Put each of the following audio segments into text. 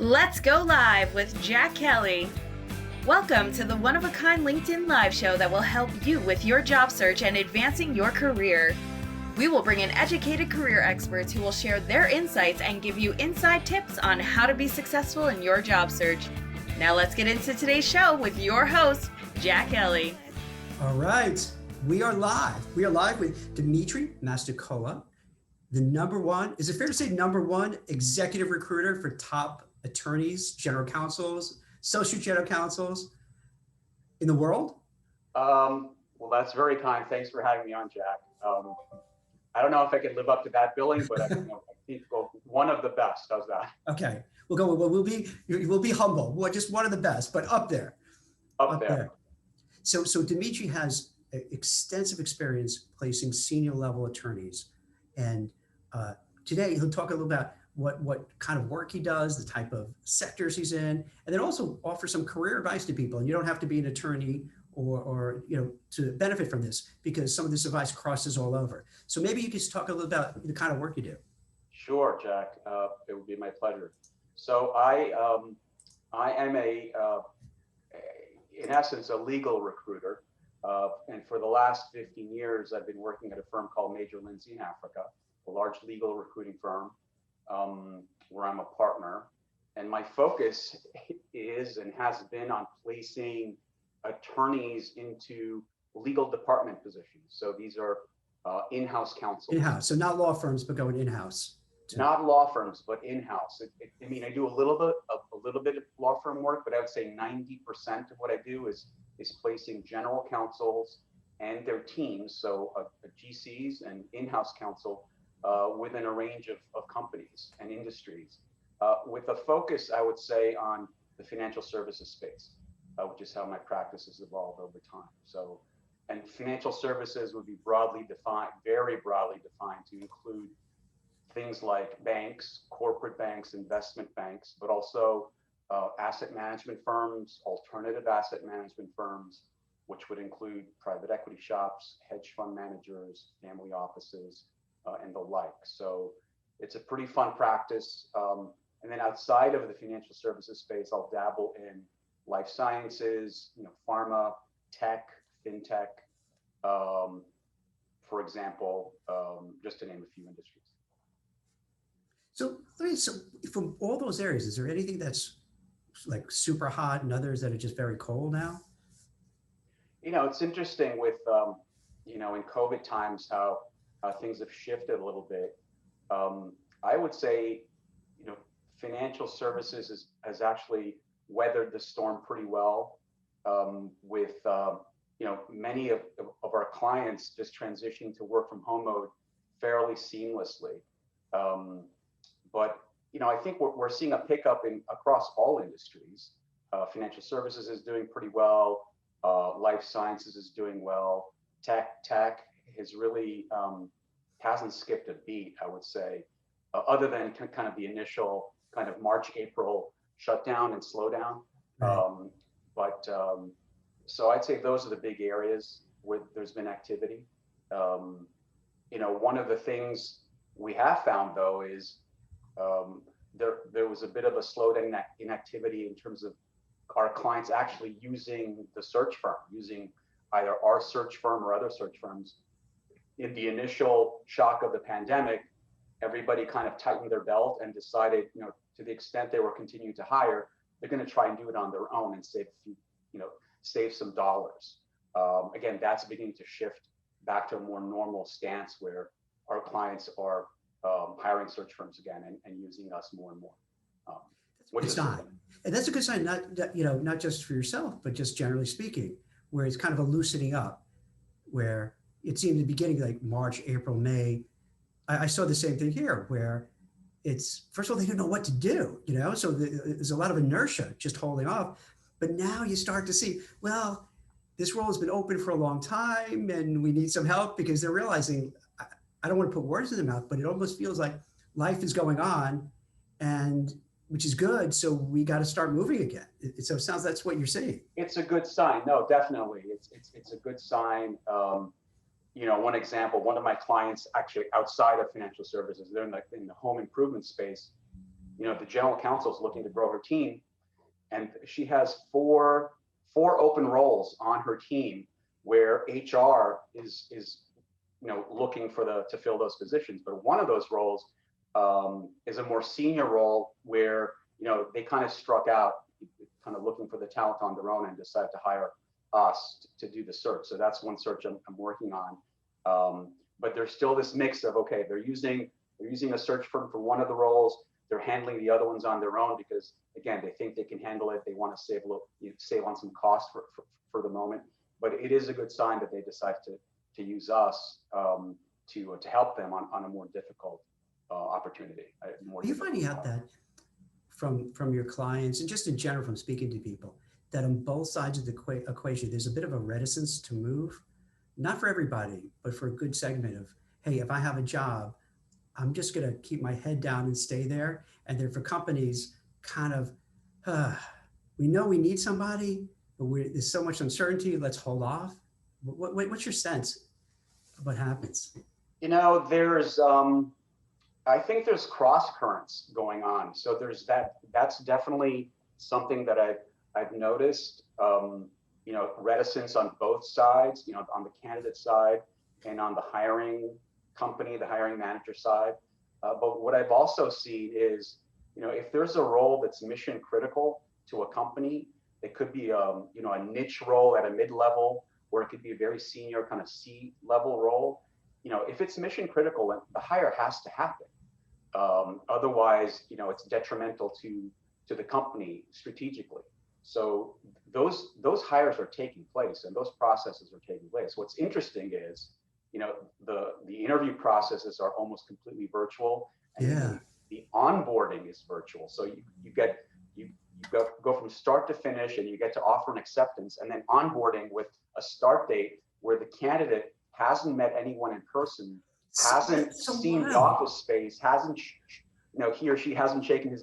Let's go live with Jack Kelly. Welcome to the one-of-a-kind LinkedIn live show that will help you with your job search and advancing your career. We will bring in educated career experts who will share their insights and give you inside tips on how to be successful in your job search. Now let's get into today's show with your host, Jack Kelly. All right, we are live. We are live with Dimitri Mastrocola, the number one, is it fair to say number one executive recruiter for top attorneys, general counsels, associate general counsels in the world? Well, that's very kind. Thanks for having me on, Jack. I don't know if I can live up to that billing, but I think one of the best. How's that? Okay, we'll be humble. Well, just one of the best, but up there. Up there. So Dimitri has extensive experience placing senior level attorneys, and today he'll talk a little about what kind of work he does, the type of sectors he's in, and then also offer some career advice to people. And you don't have to be an attorney or to benefit from this, because some of this advice crosses all over. So maybe you could just talk a little about the kind of work you do. Sure, Jack. It would be my pleasure. So I am in essence, a legal recruiter. And for the last 15 years, I've been working at a firm called Major Lindsey in Africa, a large legal recruiting firm where I'm a partner. And my focus is and has been on placing attorneys into legal department positions. So these are in-house counsel. In-house, so not law firms, but going in-house. Not law firms, but in-house. I do a little bit of law firm work, but I would say 90% of what I do is placing general counsels and their teams, so GCs and in-house counsel within a range of companies and industries, with a focus, I would say, on the financial services space, which is how my practice has evolved over time. So, and financial services would be broadly defined, very broadly defined, to include things like banks, corporate banks, investment banks, but also asset management firms, alternative asset management firms, which would include private equity shops, hedge fund managers, family offices, and the like. So it's a pretty fun practice. And then outside of the financial services space, I'll dabble in life sciences, pharma, tech, fintech, for example, just to name a few industries. So from all those areas, is there anything that's like super hot and others that are just very cold now? It's interesting with, in COVID times, how things have shifted a little bit. I would say, financial services has actually weathered the storm pretty well, with, many of our clients just transitioning to work from home mode fairly seamlessly. But I think we're seeing a pickup across all industries. Financial services is doing pretty well. Life sciences is doing well. Tech has really hasn't skipped a beat, I would say, other than kind of the initial kind of March, April shutdown and slowdown. Right. So I'd say those are the big areas where there's been activity. One of the things we have found, though, is there was a bit of a slowdown in activity in terms of our clients actually using the search firm, using either our search firm or other search firms. In the initial shock of the pandemic, everybody kind of tightened their belt and decided, to the extent they were continuing to hire, they're going to try and do it on their own and save some dollars. Again, that's beginning to shift back to a more normal stance where our clients are hiring search firms again and using us more and more. And that's a good sign, not just for yourself, but just generally speaking, where it's kind of a loosening up, where it seemed in the beginning, like March, April, May. I saw the same thing here, where it's, first of all, they didn't know what to do, so there's a lot of inertia just holding off. But now you start to see, well, this role has been open for a long time and we need some help, because they're realizing, I don't want to put words in their mouth, but it almost feels like life is going on, and which is good. So we got to start moving again. So it sounds that's what you're saying. It's a good sign. No, definitely. It's a good sign. One example, one of my clients actually outside of financial services, they're in the home improvement space. the general counsel is looking to grow her team, and she has four open roles on her team where HR is looking to fill those positions. But one of those roles is a more senior role where they kind of struck out, kind of looking for the talent on their own, and decided to hire us to do the search. So that's one search I'm working on. But there's still this mix of, okay, they're using a search firm for one of the roles, they're handling the other ones on their own because, again, they think they can handle it. They want to save on some cost for the moment. But it is a good sign that they decide to use us to help them on a more difficult opportunity. Are you finding out that from your clients and just in general from speaking to people, that on both sides of the equation, there's a bit of a reticence to move? Not for everybody, but for a good segment of, hey, if I have a job, I'm just going to keep my head down and stay there. And then for companies, kind of, we know we need somebody, but there's so much uncertainty, let's hold off. What's your sense of what happens? There's, I think there's cross currents going on. So there's that's definitely something that I've noticed, reticence on both sides, on the candidate side and on the hiring company, the hiring manager side. But what I've also seen is, if there's a role that's mission critical to a company, it could be a niche role at a mid-level, or it could be a very senior kind of C-level role. If it's mission critical, the hire has to happen. Otherwise, it's detrimental to the company strategically. So those hires are taking place and those processes are taking place. What's interesting is, the interview processes are almost completely virtual, and the onboarding is virtual. So you go from start to finish, and you get to offer and acceptance, and then onboarding with a start date where the candidate hasn't met anyone in person, hasn't seen the office space, hasn't he or she hasn't shaken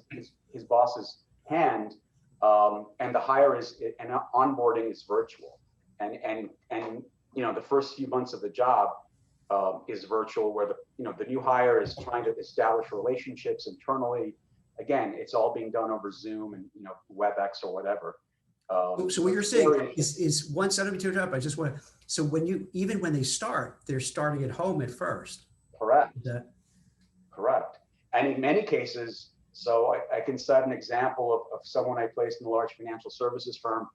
his boss's hand, and the hire and onboarding is virtual, and the first few months of the job is virtual, where the new hire is trying to establish relationships internally. Again, it's all being done over Zoom and WebEx or whatever. So what you're saying is once, I don't mean to interrupt, I just want to, so even when they start, they're starting at home at first. Correct. Correct. And in many cases, so I can cite an example of someone I placed in a large financial services firm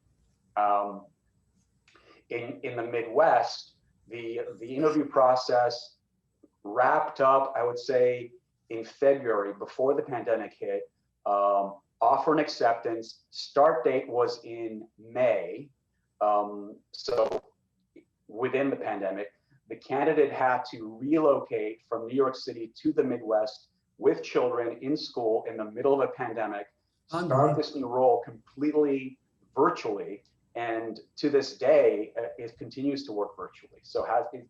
in the Midwest. The interview process wrapped up, I would say, in February, before the pandemic hit. Offer and acceptance, start date was in May. So within the pandemic, the candidate had to relocate from New York City to the Midwest with children in school in the middle of a pandemic, start this new role completely virtually. And to this day, it continues to work virtually. So has been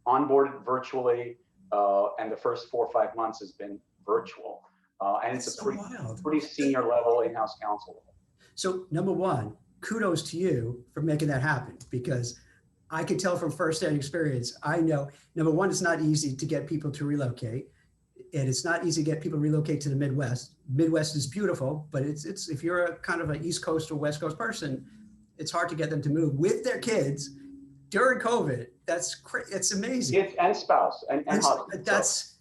onboarded virtually, and the first 4 or 5 months has been virtual. And it's a pretty senior level in-house counsel. So number one, kudos to you for making that happen, because I can tell from firsthand experience, I know, number one, it's not easy to get people to relocate. And it's not easy to get people to relocate to the Midwest. Midwest is beautiful, but it's if you're a kind of an East Coast or West Coast person, it's hard to get them to move with their kids during COVID. It's amazing. Kids and spouse and husband. That's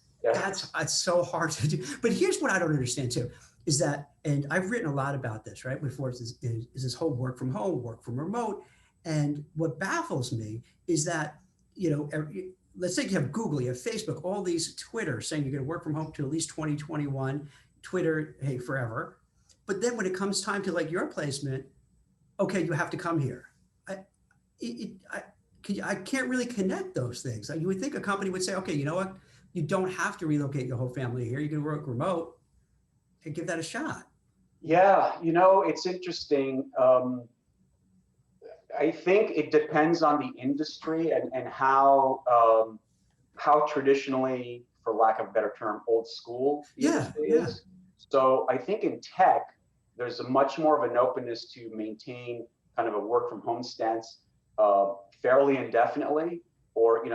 so hard to do. But here's what I don't understand too, is that, and I've written a lot about this, right? Before is this whole work from home, work from remote. And what baffles me is that, let's say you have Google, you have Facebook, all these Twitter saying you're going to work from home to at least 2021, Twitter, hey, forever. But then when it comes time to like your placement, okay, you have to come here. I can't really connect those things. You would think a company would say, okay, you know what? You don't have to relocate your whole family here. You can work remote and give that a shot. Yeah, it's interesting. I think it depends on the industry and how traditionally, for lack of a better term, old school the industry is. So I think in tech, there's a much more of an openness to maintain kind of a work from home stance fairly indefinitely, or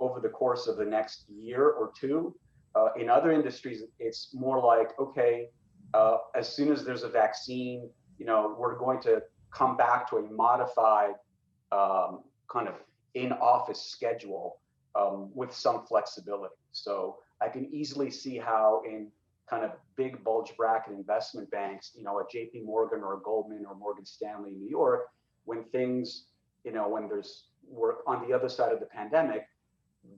over the course of the next year or two. In other industries, it's more like, okay, As soon as there's a vaccine, we're going to come back to a modified kind of in-office schedule with some flexibility. So I can easily see how in kind of big bulge bracket investment banks, a JP Morgan or a Goldman or Morgan Stanley in New York, when things, when we're on the other side of the pandemic,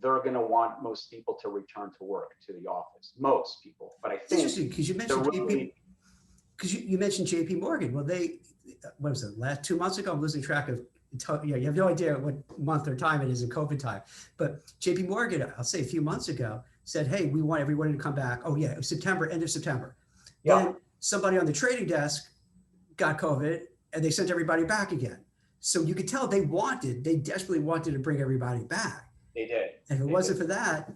they're going to want most people to return to work, to the office. Most people, but I think interesting because you mentioned you mentioned JP Morgan. Well, what was it, last 2 months ago? I'm losing track of. You have no idea what month or time it is in COVID time. But JP Morgan, I'll say a few months ago, said, hey, we want everyone to come back. Oh yeah, it was September, end of September. Yeah. Then somebody on the trading desk got COVID and they sent everybody back again. So you could tell they desperately wanted to bring everybody back. They did. And if it wasn't for that,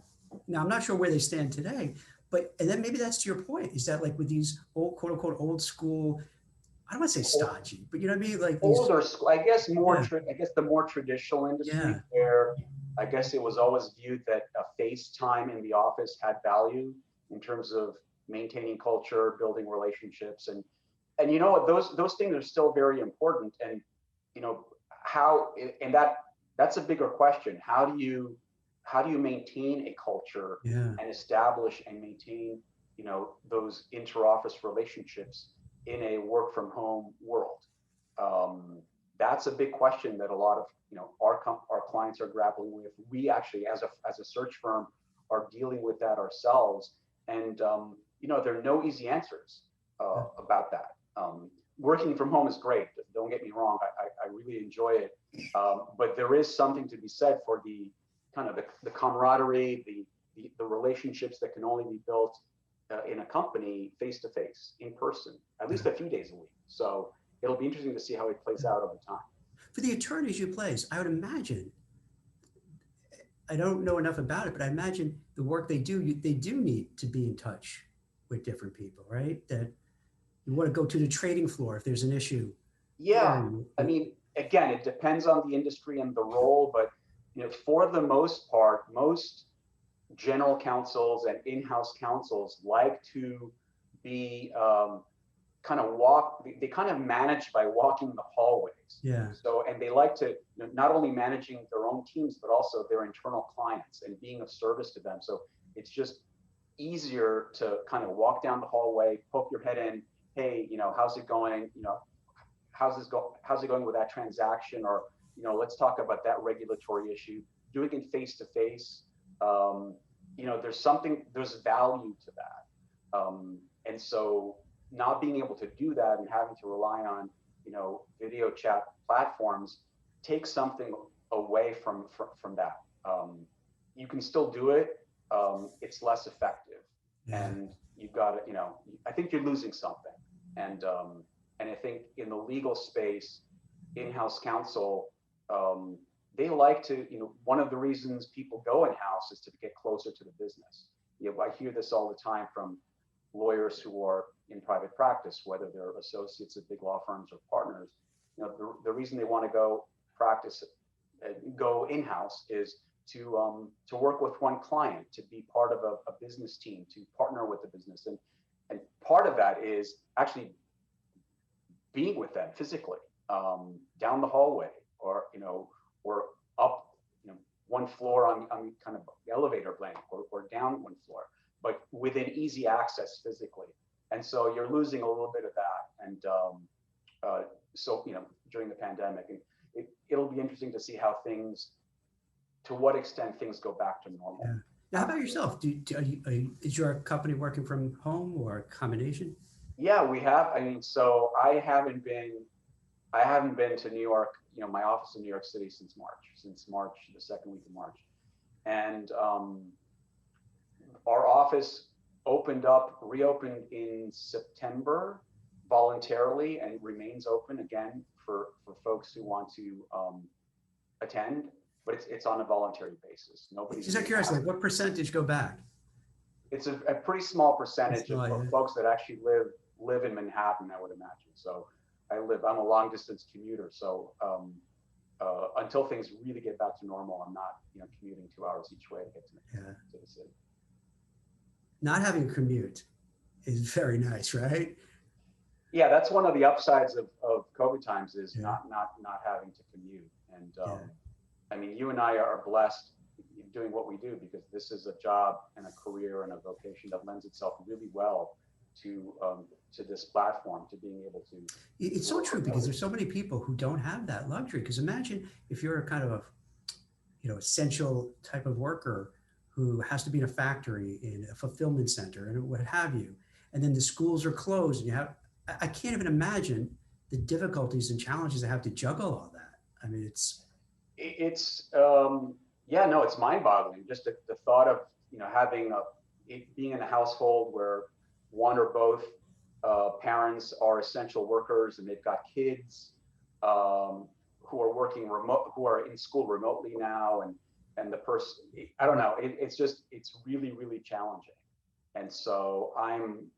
now I'm not sure where they stand today, and then maybe that's to your point, is that like with these old, quote unquote, old school, I don't want to say stodgy, but you know what I mean? Like older school, I guess I guess the more traditional industry where I guess it was always viewed that a face time in the office had value in terms of maintaining culture, building relationships, and those things are still very important. And that's a bigger question. How do you maintain a culture and establish and maintain those inter-office relationships in a work from home world? That's a big question that a lot of our clients are grappling with. We actually, as a search firm, are dealing with that ourselves, and there are no easy answers about that. Working from home is great. Don't get me wrong. I really enjoy it. But there is something to be said for the kind of the camaraderie, the relationships that can only be built in a company face to face, in person, at least a few days a week. So it'll be interesting to see how it plays out over time. For the attorneys you place, I would imagine, I don't know enough about it, but I imagine the work they do need to be in touch with different people, right? That you want to go to the trading floor if there's an issue. Yeah, I mean, again, it depends on the industry and the role, but for the most part, most general counsels and in-house counsels like to be they kind of manage by walking the hallways. Yeah. So, and they like to not only managing their own teams, but also their internal clients and being of service to them. So it's just easier to kind of walk down the hallway, poke your head in, hey, how's it going? How's it going with that transaction? Or, let's talk about that regulatory issue. Doing it face to face, there's value to that. And so not being able to do that and having to rely on, video chat platforms takes something away from that. You can still do it. It's less effective, and you've got to, I think you're losing something. And I think in the legal space, in-house counsel, they like to, one of the reasons people go in-house is to get closer to the business. I hear this all the time from lawyers who are in private practice, whether they're associates at big law firms or partners. The reason they want to go practice, go in-house is to work with one client, to be part of a business team, to partner with the business. And part of that is actually being with them physically, down the hallway, or up one floor on kind of the elevator blank, or down one floor, but within easy access physically. And so you're losing a little bit of that. And so during the pandemic, it'll be interesting to see to what extent things go back to normal. Yeah. Now, how about yourself? Is your company working from home or a combination? Yeah, we have. I mean, so I haven't been to New York, my office in New York City since March, the second week of March. And our office reopened in September voluntarily, and remains open again for folks who want to attend, but it's on a voluntary basis. Nobody's Just curious, like what percentage go back? It's a pretty small percentage of folks that actually live in Manhattan, I would imagine. So I'm a long distance commuter. So until things really get back to normal, I'm not commuting 2 hours each way to get to the city. Not having a commute is very nice, right? Yeah, that's one of the upsides of COVID times is Yeah. not having to commute. And Yeah. I mean, you and I are blessed doing what we do because this is a job and a career and a vocation that lends itself really well to this platform, to being able to. It's so true because there's so many people who don't have that luxury. Because imagine if you're a kind of a, essential type of worker who has to be in a factory, in a fulfillment center, and what have you, and then the schools are closed, and I can't even imagine the difficulties and challenges I have to juggle all that. I mean, it's yeah, no, it's mind-boggling. Just the thought of having being in a household where one or both parents are essential workers and they've got kids who are working remote, who are in school remotely now, and the person, I don't know, it's really, really challenging. And so I'm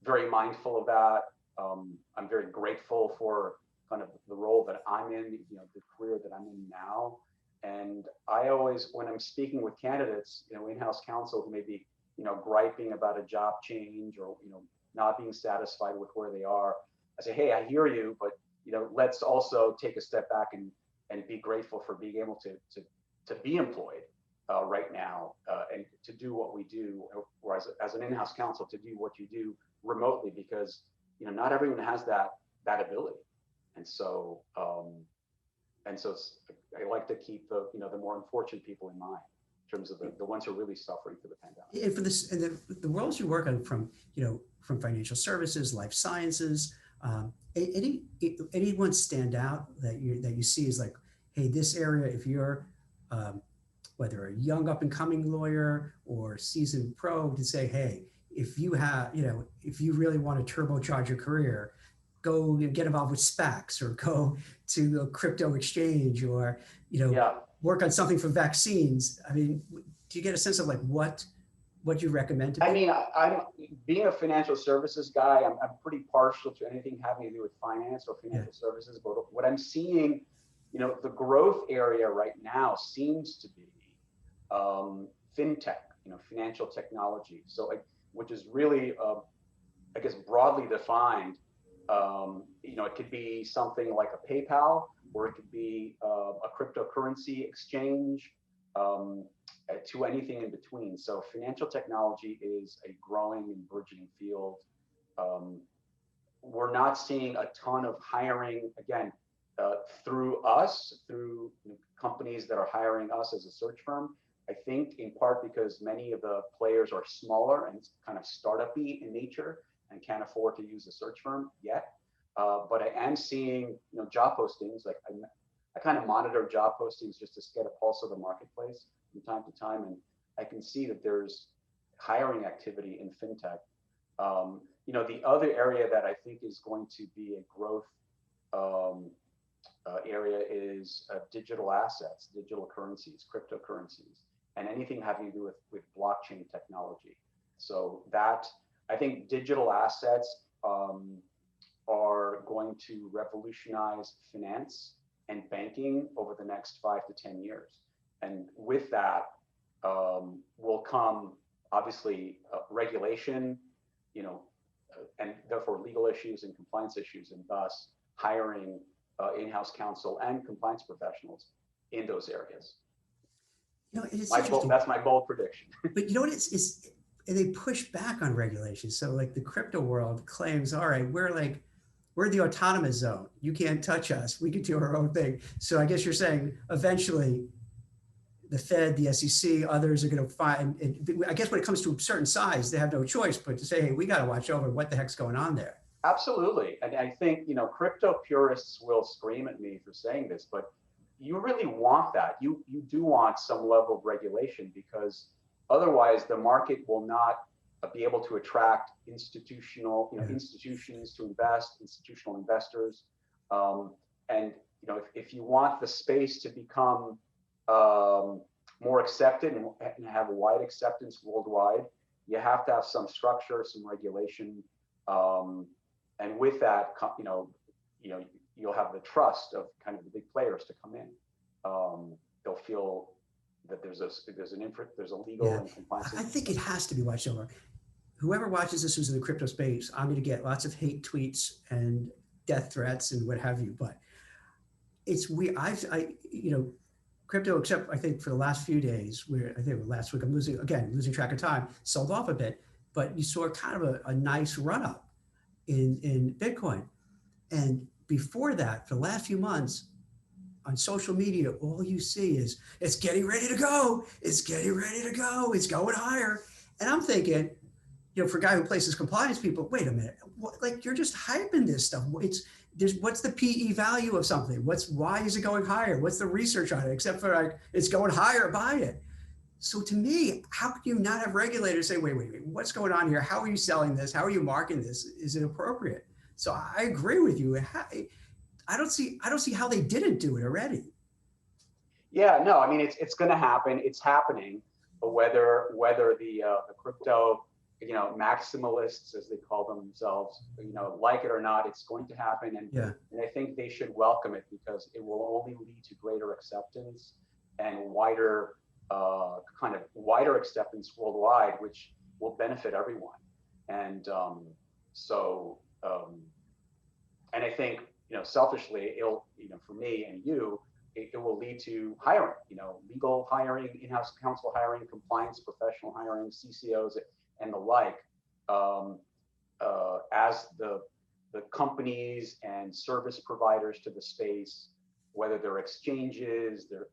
very mindful of that. I'm very grateful for kind of the role that I'm in, the career that I'm in now. And I always, when I'm speaking with candidates, in-house counsel who may be, griping about a job change or, not being satisfied with where they are, I say, hey, I hear you, but, let's also take a step back and be grateful for being able to be employed right now and to do what we do, or as an in-house counsel to do what you do remotely, because, not everyone has that ability. And so, I like to keep the more unfortunate people in mind in terms of the ones who are really suffering through the pandemic. And for this, and the roles you work on, from from financial services, life sciences, anyone stand out that you see is like, hey, this area, if you're whether a young up and coming lawyer or seasoned pro, to say, hey, if you have, if you really want to turbocharge your career, go get involved with SPACs or go to a crypto exchange or, work on something for vaccines. I mean, do you get a sense of like what you recommend to people? I mean, I'm being a financial services guy, I'm pretty partial to anything having to do with finance or financial services. But what I'm seeing, the growth area right now seems to be fintech, financial technology. So, which is really, I guess, broadly defined. It could be something like a PayPal, or it could be a cryptocurrency exchange, to anything in between. So financial technology is a growing and burgeoning field. We're not seeing a ton of hiring, again, through companies that are hiring us as a search firm. I think in part because many of the players are smaller and kind of startup-y in nature and can't afford to use a search firm yet. But I am seeing, job postings. Like I kind of monitor job postings just to get a pulse of the marketplace from time to time, and I can see that there's hiring activity in fintech. The other area that I think is going to be a growth area is digital assets, digital currencies, cryptocurrencies, and anything having to do with blockchain technology. So that, I think digital assets are going to revolutionize finance and banking over the next 5 to 10 years. And with that will come, obviously, regulation, and therefore legal issues and compliance issues, and thus hiring in-house counsel and compliance professionals in those areas. That's my bold prediction. But what is they push back on regulations. So like the crypto world claims, all right, we're the autonomous zone. You can't touch us. We can do our own thing. So I guess you're saying eventually the Fed, the SEC, others are going to find, and I guess when it comes to a certain size, they have no choice but to say, hey, we got to watch over what the heck's going on there. Absolutely. And I think, crypto purists will scream at me for saying this, but you really want that. You do want some level of regulation, because otherwise the market will not be able to attract institutions to invest, institutional investors. And if you want the space to become more accepted and have a wide acceptance worldwide, you have to have some structure, some regulation. And with that, you'll have the trust of kind of the big players to come in. They'll feel that there's a legal and compliance. I think it has to be watched over. whoever watches this who's in the crypto space, I'm going to get lots of hate tweets and death threats and what have you. But it's weird. Crypto, except I think for the last few days, where I think last week, I'm losing track of time, sold off a bit, but you saw kind of a nice run up in Bitcoin. And before that, for the last few months, on social media, all you see is it's getting ready to go. It's getting ready to go. It's going higher. And I'm thinking, for a guy who places compliance people, wait a minute, like you're just hyping this stuff. What's the PE value of something? Why is it going higher? What's the research on it? Except for like, it's going higher, buy it. So to me, how can you not have regulators say, wait, what's going on here? How are you selling this? How are you marketing this? Is it appropriate? So I agree with you. I don't see how they didn't do it already. Yeah, no, I mean it's going to happen. It's happening. But whether the crypto, maximalists, as they call themselves, like it or not, it's going to happen. And I think they should welcome it, because it will only lead to greater acceptance and wider acceptance worldwide, which will benefit everyone. And and I think, selfishly, it'll, for me and you, it will lead to hiring, legal hiring, in-house counsel hiring, compliance professional hiring, CCOs, and the like, as the companies and service providers to the space, whether they're exchanges, they're,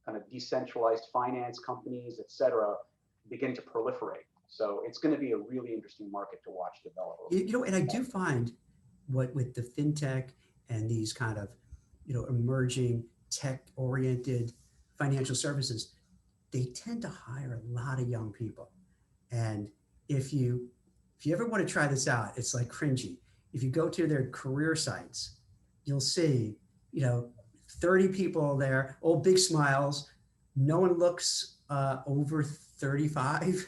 kind of decentralized finance companies, et cetera, begin to proliferate. So it's going to be a really interesting market to watch develop. And I do find with the fintech and these kind of, emerging tech-oriented financial services, they tend to hire a lot of young people. And if you ever want to try this out, it's like cringy. If you go to their career sites, you'll see, 30 people there, all big smiles. No one looks over 35,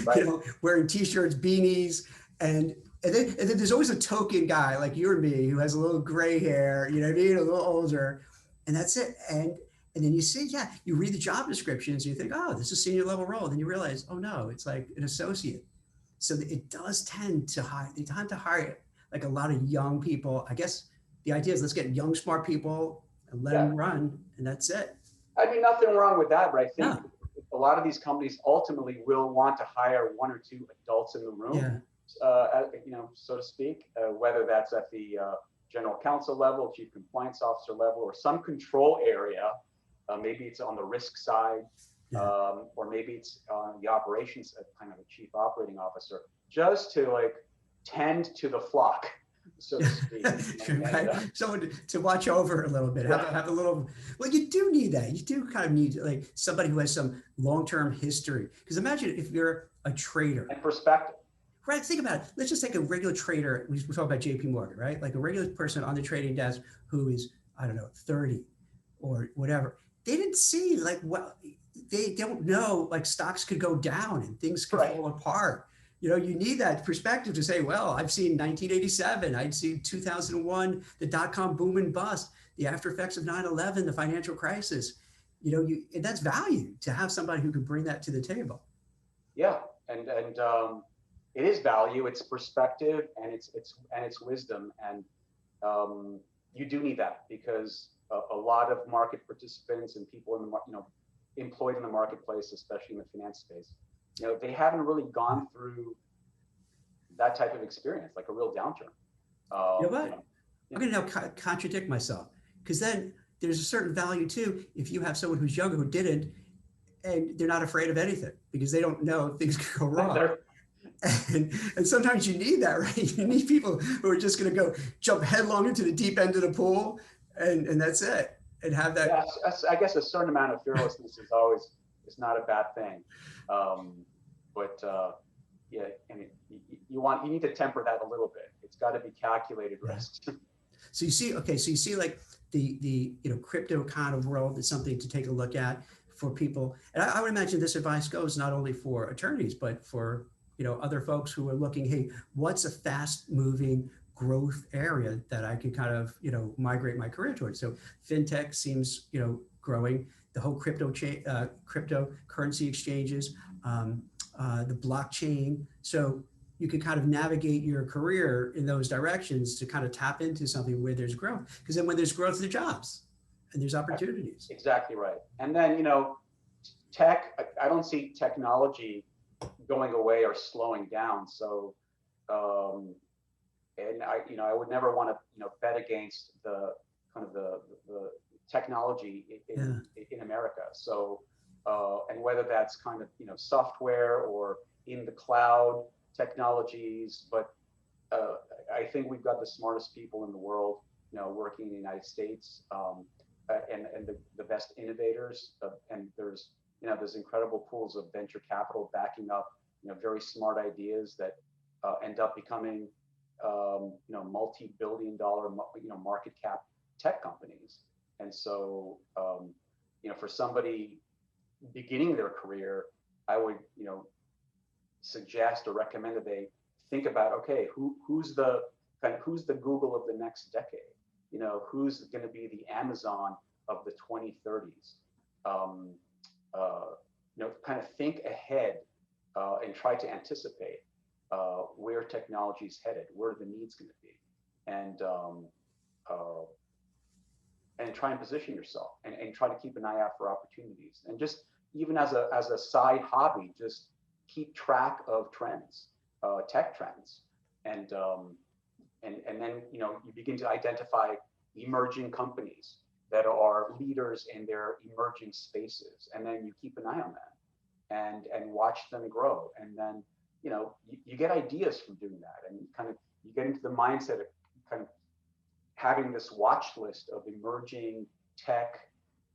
right. Wearing t-shirts, beanies, and then there's always a token guy like you or me who has a little gray hair, a little older, and that's it. And then you see, you read the job descriptions, and you think, oh, this is a senior level role. Then you realize, oh no, it's like an associate. So it does tend to hire. They tend to hire like a lot of young people. I guess the idea is let's get young, smart people and let them run, and that's it. I mean, nothing wrong with that, but I think a lot of these companies ultimately will want to hire one or two adults in the room, so to speak, whether that's at the general counsel level, chief compliance officer level, or some control area. Maybe it's on the risk side, or maybe it's on the operations, kind of a chief operating officer, just to tend to the flock, so to speak. Right? Someone to watch over a little bit, have a little, well, you do need that. You do kind of need somebody who has some long-term history. Because imagine if you're a trader. And perspective. Right, think about it. Let's just take a regular trader. We talk about JP Morgan, right? Like a regular person on the trading desk who is, 30 or whatever. They didn't see they don't know stocks could go down and things could fall apart. You need that perspective to say, well, I've seen 1987, I'd seen 2001, the dot-com boom and bust, the after effects of 9/11, the financial crisis. And that's value to have somebody who can bring that to the table. Yeah, and it is value, it's perspective, and it's wisdom, and you do need that, because a lot of market participants and people in the employed in the marketplace, especially in the finance space, they haven't really gone through that type of experience, like a real downturn. I'm going to now contradict myself, because then there's a certain value too if you have someone who's younger who didn't, and they're not afraid of anything because they don't know things could go wrong. And sometimes you need that, right? You need people who are just going to go jump headlong into the deep end of the pool, and that's it, and have that. Yeah, I guess a certain amount of fearlessness is not a bad thing, but you need to temper that a little bit. It's got to be calculated risk. So you see like the crypto kind of world is something to take a look at for people, and I would imagine this advice goes not only for attorneys but for other folks who are looking, hey, what's a fast moving growth area that I can kind of, migrate my career towards? So fintech seems, growing, the whole cryptocurrency exchanges, the blockchain. So you can kind of navigate your career in those directions to kind of tap into something where there's growth. Because then when there's growth, there's jobs and there's opportunities. Exactly right. And then, I don't see technology going away or slowing down. So, and I would never want to, bet against the kind of the technology in America. So, and whether that's kind of, software or in the cloud technologies, but I think we've got the smartest people in the world, working in the United States, and the best innovators, and there's incredible pools of venture capital backing up, very smart ideas that end up becoming, multi-billion-dollar, market cap tech companies. And so, for somebody beginning their career, I would, suggest or recommend that they think about, okay, who's the Google of the next decade? Who's going to be the Amazon of the 2030s? Kind of think ahead and try to anticipate where technology is headed, where the needs going to be, and try and position yourself and try to keep an eye out for opportunities. And just even as a side hobby, just keep track of trends, tech trends, and then you begin to identify emerging companies that are leaders in their emerging spaces, and then you keep an eye on them and watch them grow, and then you get ideas from doing that, and you get into the mindset of kind of having this watch list of emerging tech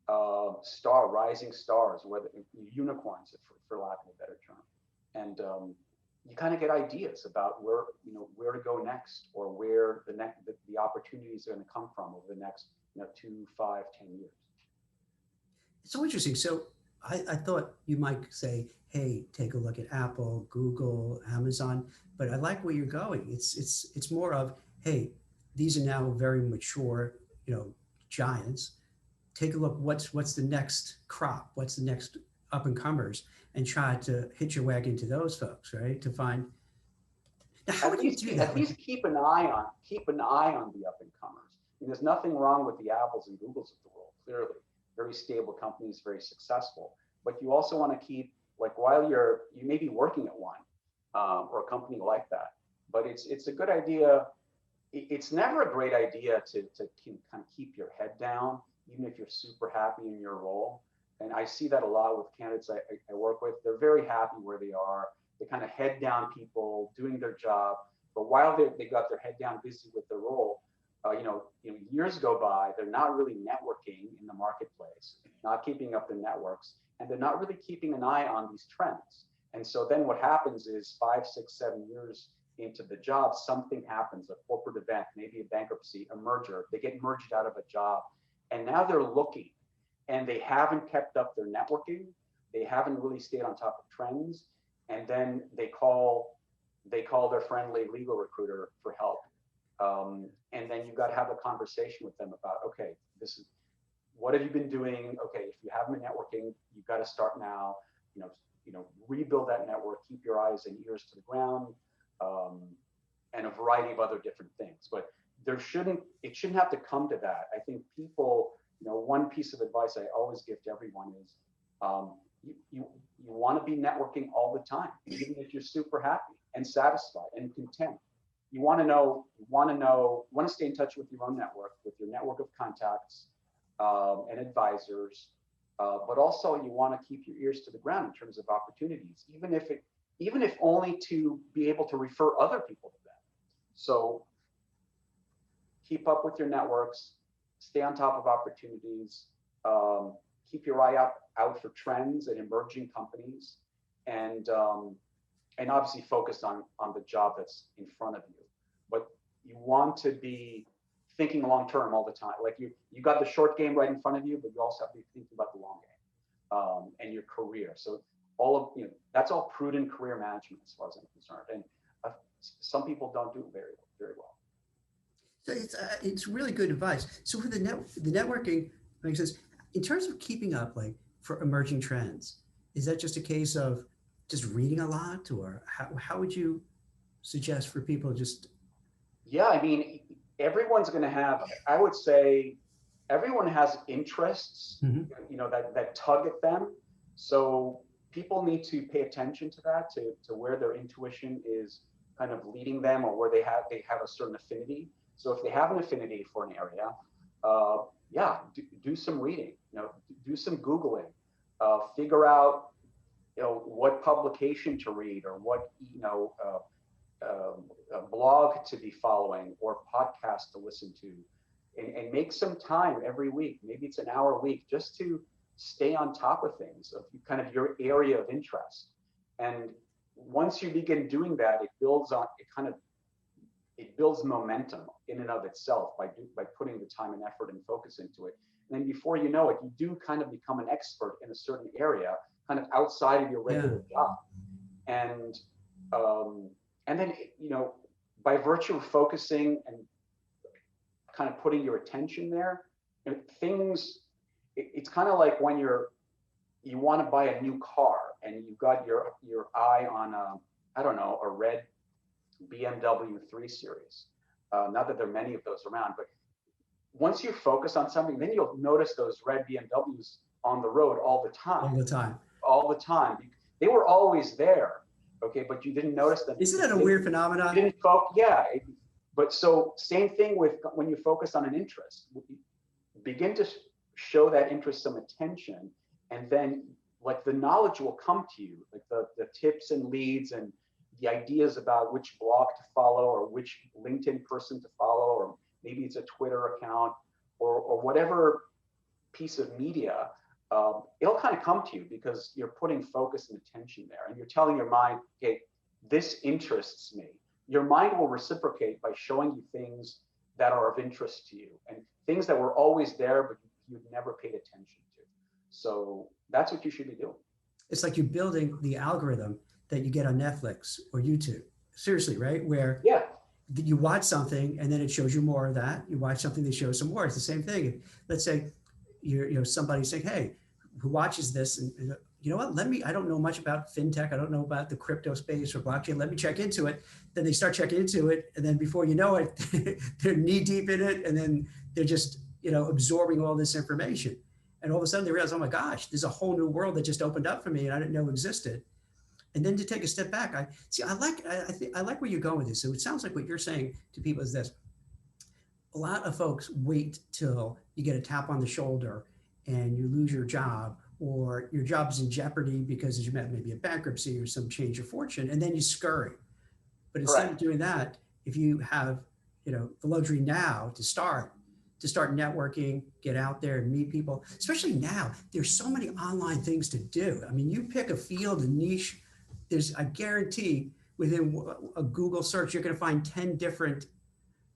rising stars, whether unicorns, for lack of a better term. And you kind of get ideas about where to go next, or where the opportunities are going to come from over the next 2, 5, 10 years. It's so interesting. So I thought you might say, hey, take a look at Apple, Google, Amazon, but I like where you're going. It's more of, hey, these are now very mature, giants. Take a look. What's the next crop? What's the next up and comers? And try to hitch your wagon to those folks, right? To find. Now, how would you do that? At least keep an eye on the up and comers. And there's nothing wrong with the Apples and Googles of the world. Clearly, very stable companies, very successful. But you also want to keep, like, while you may be working at one or a company like that. But it's a good idea. It's never a great idea to kind of keep your head down, even if you're super happy in your role. And I see that a lot with candidates I work with. They're very happy where they are. They kind of head down people doing their job. But while they got their head down, busy with their role, years go by. They're not really networking in the marketplace, not keeping up their networks, and they're not really keeping an eye on these trends. And so then what happens is 5, 6, 7 years into the job, something happens, a corporate event, maybe a bankruptcy, a merger. They get merged out of a job, and now they're looking. And they haven't kept up their networking. They haven't really stayed on top of trends. And then they call their friendly legal recruiter for help. And then you've got to have a conversation with them about, okay, this is what have you been doing? Okay, if you haven't been networking, you've got to start now. Rebuild that network. Keep your eyes and ears to the ground, and a variety of other different things. But it shouldn't have to come to that. I think people. One piece of advice I always give to everyone is you want to be networking all the time, even if you're super happy and satisfied and content. You want to stay in touch with your own network, with your network of contacts and advisors, but also you want to keep your ears to the ground in terms of opportunities, even if only to be able to refer other people to them. So keep up with your networks. Stay on top of opportunities, keep your eye out for trends and emerging companies, and obviously focus on the job that's in front of you. But you want to be thinking long term all the time. Like you got the short game right in front of you, but you also have to be thinking about the long game and your career. So that's all prudent career management as far as I'm concerned. And some people don't do it very well. So it's really good advice. So for the networking makes sense. In terms of keeping up, like for emerging trends, is that just a case of just reading a lot, or how would you suggest for people just? Yeah, I mean, everyone's going to have, I would say, everyone has interests, Mhm. that tug at them. So people need to pay attention to that, to where their intuition is kind of leading them, or where they have a certain affinity. So if they have an affinity for an area, yeah, do some reading, do some Googling, figure out, what publication to read, or what, a blog to be following, or podcast to listen to, and make some time every week. Maybe it's an hour a week, just to stay on top of things, of kind of your area of interest. And once you begin doing that, it builds momentum in and of itself by putting the time and effort and focus into it. And then before you know it, you do kind of become an expert in a certain area, kind of outside of your regular job. And and then, by virtue of focusing and kind of putting your attention there, it's kind of like when you want to buy a new car, and you've got your eye on I don't know, a red BMW 3 Series. Not that there are many of those around, but once you focus on something, then you'll notice those red BMWs on the road all the time. All the time. All the time. They were always there, okay, but you didn't notice them. Isn't that a weird phenomenon? You didn't focus, yeah. But so same thing with when you focus on an interest. Begin to show that interest some attention, and then like the knowledge will come to you, like the tips and leads and the ideas about which blog to follow, or which LinkedIn person to follow, or maybe it's a Twitter account, or whatever piece of media. It'll kind of come to you because you're putting focus and attention there, and you're telling your mind, okay, this interests me. Your mind will reciprocate by showing you things that are of interest to you, and things that were always there but you've never paid attention to. So that's what you should be doing. It's like you're building the algorithm that you get on Netflix or YouTube. Seriously, right? Where you watch something and then it shows you more of that. You watch something that shows some more. It's the same thing. Let's say somebody's saying, hey, who watches this? And you know what? I don't know much about fintech. I don't know about the crypto space or blockchain. Let me check into it. Then they start checking into it. And then before you know it, they're knee deep in it. And then they're just, absorbing all this information. And all of a sudden they realize, oh my gosh, there's a whole new world that just opened up for me and I didn't know existed. And then to take a step back, I like where you're going with this. So it sounds like what you're saying to people is this: a lot of folks wait till you get a tap on the shoulder and you lose your job, or your job is in jeopardy because you met maybe a bankruptcy or some change of fortune, and then you scurry. But instead of doing that, if you have, the luxury now to start networking, get out there and meet people, especially now, there's so many online things to do. I mean, you pick a field, a niche, I guarantee within a Google search, you're going to find 10 different,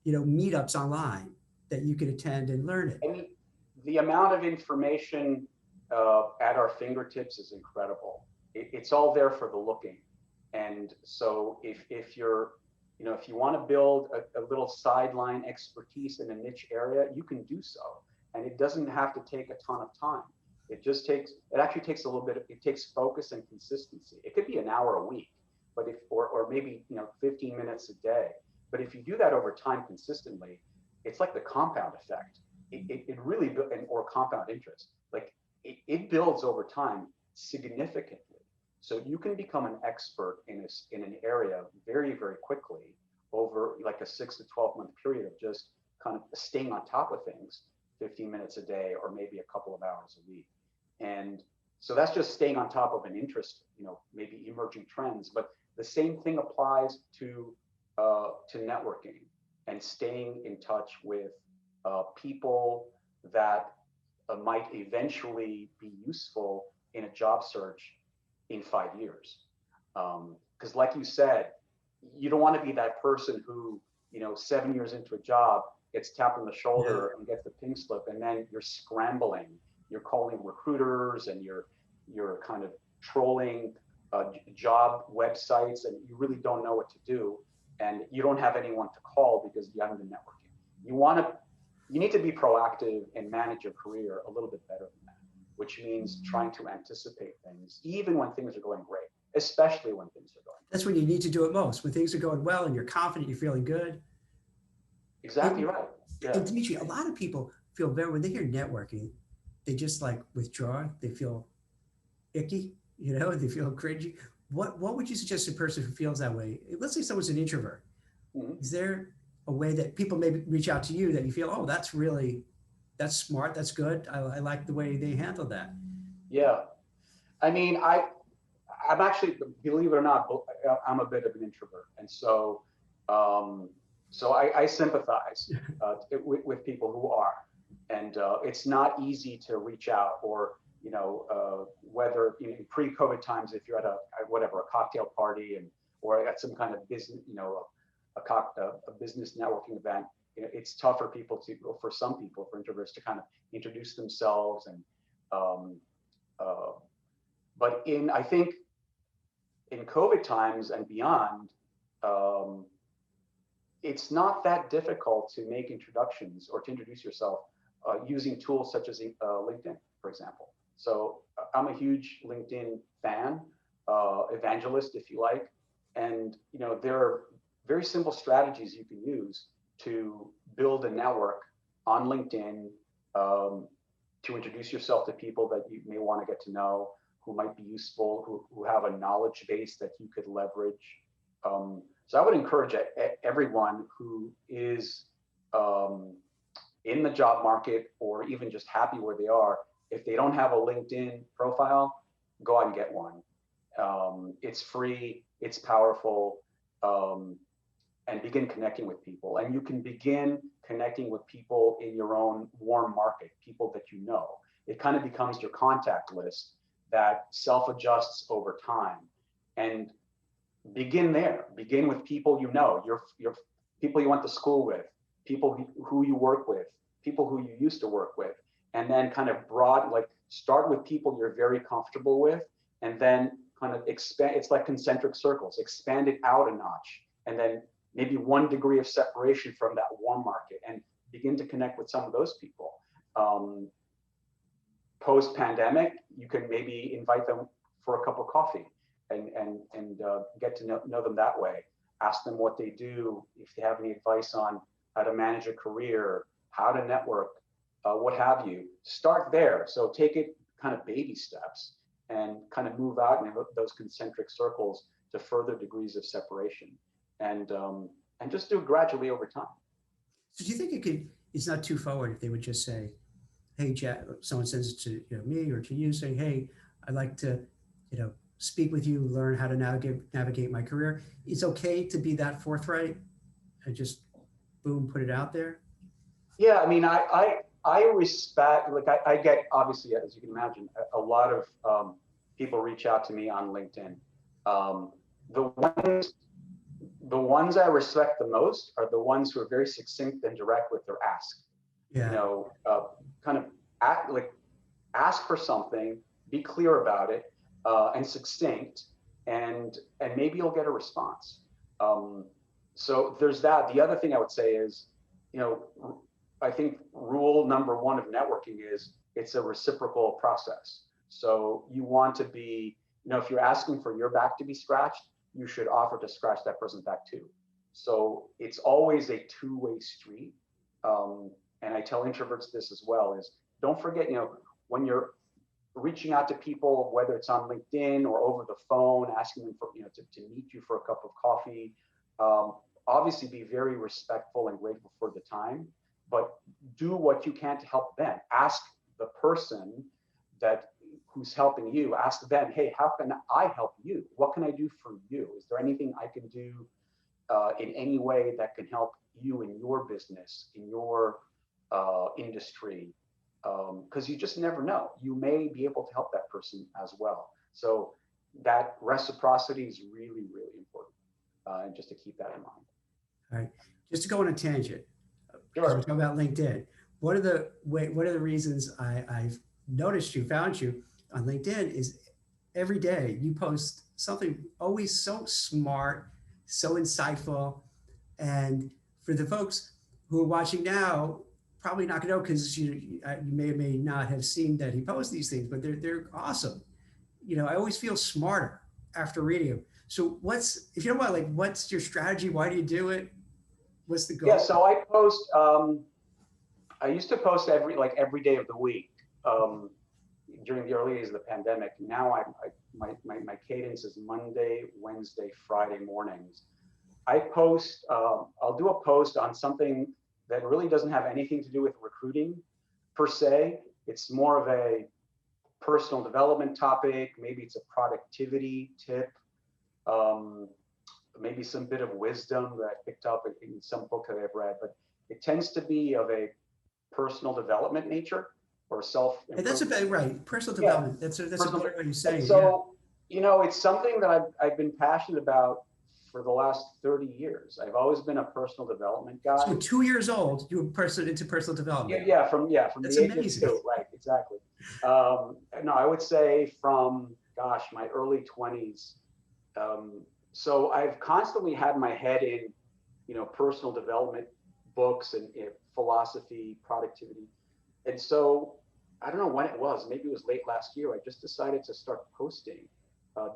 meetups online that you can attend and learn it. I mean, the amount of information at our fingertips is incredible. It's all there for the looking. And so if you're, if you want to build a little sideline expertise in a niche area, you can do so. And it doesn't have to take a ton of time. It actually takes a little bit, it takes focus and consistency. It could be an hour a week, but or maybe, 15 minutes a day. But if you do that over time consistently, it's like the compound effect. It really, or compound interest, like it builds over time significantly. So you can become an expert in an area very, very quickly over like a 6 to 12 month period of just kind of staying on top of things, 15 minutes a day, or maybe a couple of hours a week. And so that's just staying on top of an interest, maybe emerging trends. But the same thing applies to networking and staying in touch with people that might eventually be useful in a job search in 5 years. Because like you said, you don't want to be that person who, 7 years into a job gets tapped on the shoulder and gets the pink slip, and then you're scrambling. You're calling recruiters and you're kind of trolling job websites, and you really don't know what to do, and you don't have anyone to call because you haven't been networking. You need to be proactive and manage your career a little bit better than that, which means trying to anticipate things even when things are going great. especially when things are going. That's when you need to do it most, when things are going well and you're confident, you're feeling good. Exactly And, right. Yeah. and Dimitri, a lot of people feel very, when they hear networking, they just like withdraw, they feel icky, they feel cringy. What would you suggest to a person who feels that way? Let's say someone's an introvert. Mhm. Is there a way that people maybe reach out to you that you feel, oh, that's smart, that's good. I like the way they handle that. Yeah. I mean, I'm actually, believe it or not, I'm a bit of an introvert. And so, I sympathize with people who are. And it's not easy to reach out, or, whether pre-COVID times, if you're at a cocktail party or at some kind of business, a business networking event, it's tough for for introverts to kind of introduce themselves. And but I think in COVID times and beyond, it's not that difficult to make introductions or to introduce yourself using tools such as LinkedIn, for example. So I'm a huge LinkedIn fan, evangelist, if you like. And there are very simple strategies you can use to build a network on LinkedIn, to introduce yourself to people that you may want to get to know, who might be useful, who have a knowledge base that you could leverage. So I would encourage everyone who is in the job market, or even just happy where they are, if they don't have a LinkedIn profile, go out and get one. It's free, it's powerful, and begin connecting with people. And you can begin connecting with people in your own warm market, people that you know. It kind of becomes your contact list that self-adjusts over time. And begin there. Begin with people you know, your people you went to school with, people who you work with, people who you used to work with, and then kind of start with people you're very comfortable with, and then kind of expand. It's like concentric circles. Expand it out a notch, and then maybe 1 degree of separation from that warm market, and begin to connect with some of those people. Post-pandemic, you can maybe invite them for a cup of coffee and get to know them that way. Ask them what they do, if they have any advice on how to manage a career, how to network, what have you. Start there. So take it kind of baby steps and kind of move out in those concentric circles to further degrees of separation, and just do it gradually over time. So do you think it's not too forward if they would just say, hey, Jack, someone sends it to me or to you, saying, hey, I'd like to, speak with you, learn how to navigate my career. It's okay to be that forthright and just boom, put it out there? Yeah, I mean, I respect, I get, obviously, as you can imagine, a lot of people reach out to me on LinkedIn. The ones I respect the most are the ones who are very succinct and direct with their ask. Yeah. Kind of ask for something, be clear about it, and succinct, and maybe you'll get a response. So there's that. The other thing I would say is, I think rule number 1 of networking is it's a reciprocal process. So you want to be, if you're asking for your back to be scratched, you should offer to scratch that person's back too. So it's always a two-way street. And I tell introverts this as well, is don't forget, when you're reaching out to people, whether it's on LinkedIn or over the phone, asking them for, to meet you for a cup of coffee, obviously be very respectful and grateful for the time, but do what you can to help them. Ask the person who's helping you, ask them, hey, how can I help you? What can I do for you? Is there anything I can do in any way that can help you in your business, in your industry? Because you just never know. You may be able to help that person as well. So that reciprocity is really, really important, and just to keep that in mind. All right. Just to go on a tangent, Sure. we're talking about LinkedIn. One of the reasons I've found you on LinkedIn is every day you post something always so smart, so insightful. And for the folks who are watching now, probably not going to know, because you may or may not have seen that he posts these things, but they're awesome. I always feel smarter after reading them. So if you don't mind, like, what's your strategy? Why do you do it? What's the goal? Yeah, so I post. I used to post every day of the week during the early days of the pandemic. Now my cadence is Monday, Wednesday, Friday mornings. I post. I'll do a post on something that really doesn't have anything to do with recruiting per se. It's more of a personal development topic. Maybe it's a productivity tip. Maybe some bit of wisdom that I picked up in some book that I've read, but it tends to be of a personal development nature or self. That's about right. Personal development. That's a better way of saying it. So, it's something that I've been passionate about for the last 30 years. I've always been a personal development guy. So 2 years old, you were into personal development. Yeah, from That's the age amazing. of 2, right? Exactly. No, I would say from my early 20s. So I've constantly had my head in, personal development books and philosophy, productivity. And so I don't know when it was, maybe it was late last year. I just decided to start posting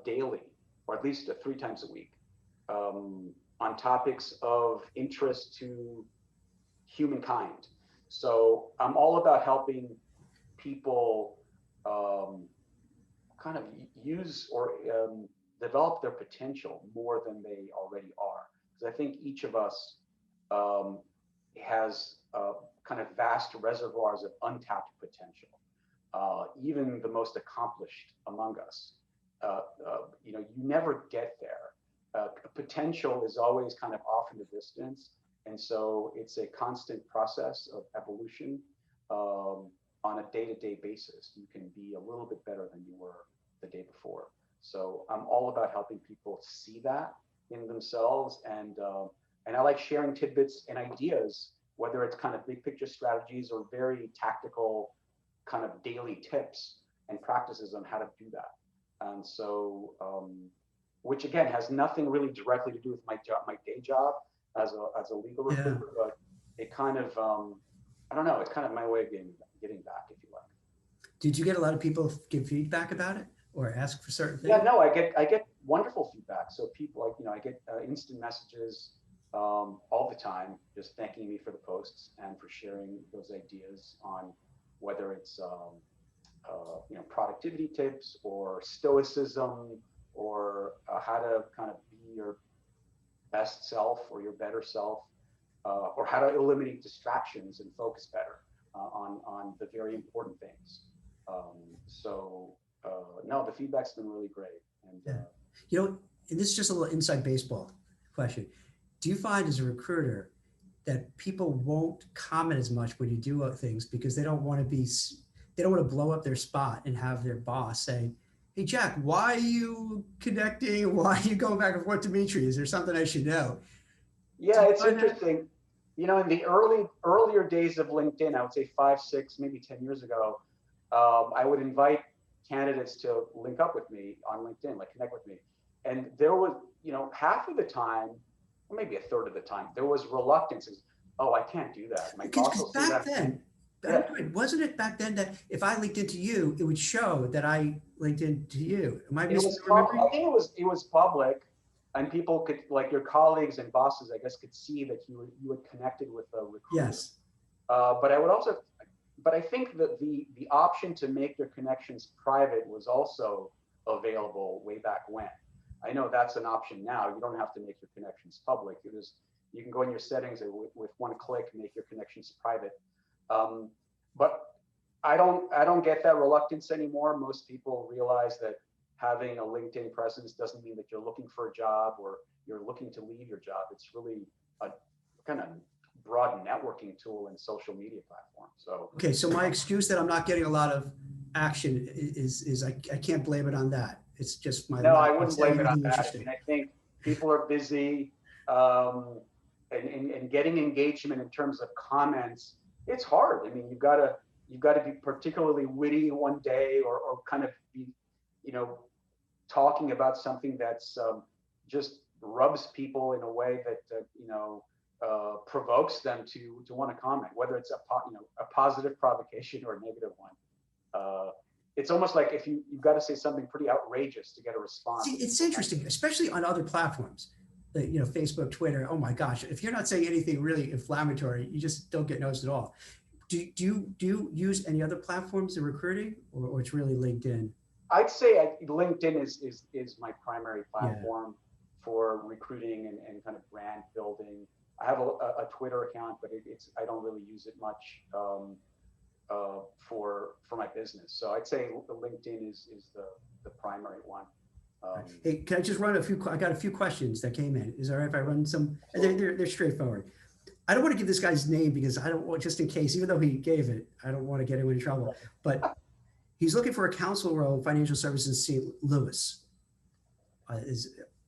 daily, or at least 3 times a week, on topics of interest to humankind. So I'm all about helping people kind of use or develop their potential more than they already are. Because I think each of us has kind of vast reservoirs of untapped potential. Even the most accomplished among us, you never get there. Potential is always kind of off in the distance. And so it's a constant process of evolution on a day-to-day basis. You can be a little bit better than you were the day before. So I'm all about helping people see that in themselves. And I like sharing tidbits and ideas, whether it's kind of big picture strategies or very tactical kind of daily tips and practices on how to do that. And so, which again has nothing really directly to do with my day job as a legal recruiter, but it kind of, I don't know, it's kind of my way of getting back, if you like. Did you get a lot of people give feedback about it or ask for certain things? Yeah, no, I get wonderful feedback. So people I get instant messages all the time, just thanking me for the posts and for sharing those ideas on whether it's productivity tips or stoicism or how to kind of be your best self or your better self, or how to eliminate distractions and focus better on the very important things. No, the feedback's been really great. And and this is just a little inside baseball question. Do you find as a recruiter that people won't comment as much when you do things because they don't want to blow up their spot and have their boss say, "Hey, Jack, why are you connecting? Why are you going back and forth, Dimitri? Is there something I should know?" Yeah, it's interesting. In the earlier days of LinkedIn, I would say 5, 6, maybe 10 years ago, I would invite candidates to link up with me on LinkedIn, like connect with me. And there was, half of the time, or maybe a third of the time, there was reluctance. Oh, I can't do that. My boss will see that. Wasn't it back then that if I linked into you, it would show that I linked into you? Am I misremembering? I think it was public, and people could, like your colleagues and bosses, I guess, could see that you had connected with a recruiter. Yes. But I think that the option to make your connections private was also available way back when. I know that's an option now. You don't have to make your connections public. You can go in your settings and with one click make your connections private. But I don't get that reluctance anymore. Most people realize that having a LinkedIn presence doesn't mean that you're looking for a job or you're looking to leave your job. It's really a kind of broad networking tool and social media platform. So my excuse that I'm not getting a lot of action is I can't blame it on that. It's just my no, I wouldn't blame it on that. I mean, I think people are busy, and getting engagement in terms of comments, it's hard. I mean, you've got to be particularly witty one day or kind of be, talking about something that's just rubs people in a way that provokes them to want to comment, whether it's a positive provocation or a negative one. it's almost like if you've got to say something pretty outrageous to get a response. See, it's interesting, especially on other platforms, Facebook, Twitter. Oh my gosh, if you're not saying anything really inflammatory, you just don't get noticed at all. Do you use any other platforms in recruiting, or it's really LinkedIn? I'd say LinkedIn is my primary platform for recruiting and kind of brand building. I have a Twitter account, but I don't really use it much for my business. So I'd say LinkedIn is the primary one. Hey, can I just run I got a few questions that came in. Is it all right if I run some? They're straightforward. I don't want to give this guy's name because I don't want, just in case, even though he gave it, I don't want to get him in trouble. But he's looking for a counsel role in financial services in St. Louis.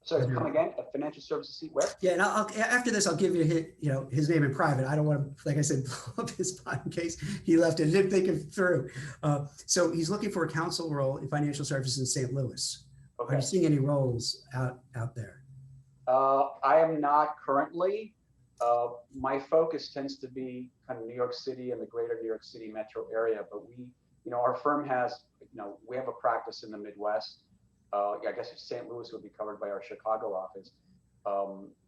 So come again, a financial services seat where? Yeah, and after this, I'll give you his name in private. I don't want to, like I said, blow up his spot in case he left it and didn't think it through. So he's looking for a counsel role in financial services in St. Louis. Okay. Are you seeing any roles out there? I am not currently. My focus tends to be kind of New York City and the greater New York City metro area, but our firm has, we have a practice in the Midwest. I guess St. Louis would be covered by our Chicago office.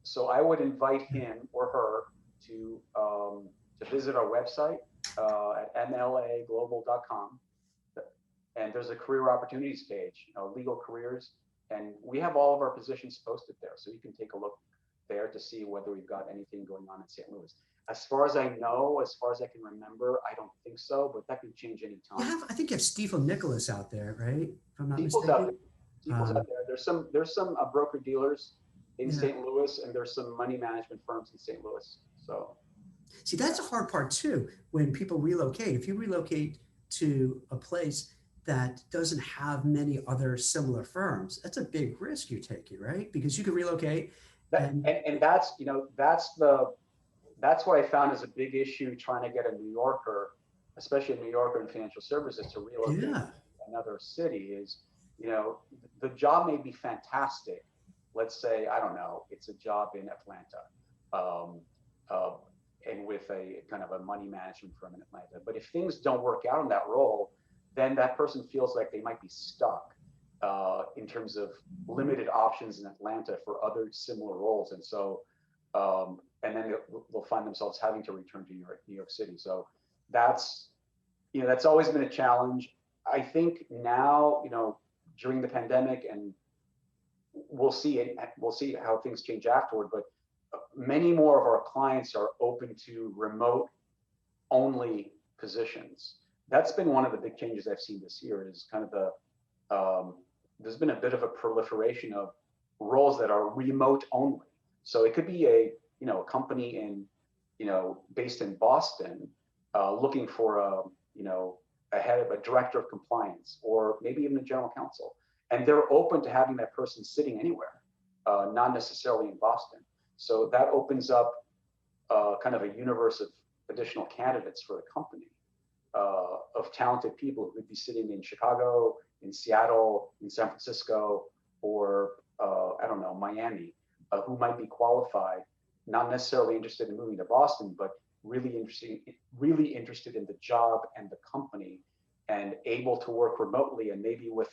So I would invite him or her to visit our website at mlaglobal.com. And there's a career opportunities page, legal careers. And we have all of our positions posted there. So you can take a look there to see whether we've got anything going on in St. Louis. As far as I know, as far as I can remember, I don't think so, but that can change any time. I think you have Steve Nicholas out there, right? If I'm not People's mistaken. People's out there. There's some broker dealers in St. Louis, and there's some money management firms in St. Louis. So, see, that's a hard part too. When people relocate, if you relocate to a place that doesn't have many other similar firms, that's a big risk you're taking, right? Because you could relocate. And that's that's what I found is a big issue trying to get a New Yorker, especially a New Yorker in financial services, to relocate to another city. Is the job may be fantastic. Let's say, I don't know, it's a job in Atlanta, and with a kind of a money management firm in Atlanta. But if things don't work out in that role, then that person feels like they might be stuck in terms of limited options in Atlanta for other similar roles. And so, and then they'll find themselves having to return to New York City. So that's always been a challenge. I think now, during the pandemic, and we'll see how things change afterward, but many more of our clients are open to remote only positions. That's been one of the big changes I've seen this year, is kind of there's been a bit of a proliferation of roles that are remote only. So it could be a company based in Boston, looking for a head of a director of compliance, or maybe even a general counsel. And they're open to having that person sitting anywhere, not necessarily in Boston. So that opens up kind of a universe of additional candidates for the company, of talented people who could be sitting in Chicago, in Seattle, in San Francisco, or I don't know, Miami, who might be qualified, not necessarily interested in moving to Boston, but really interested in the job and the company, and able to work remotely, and maybe with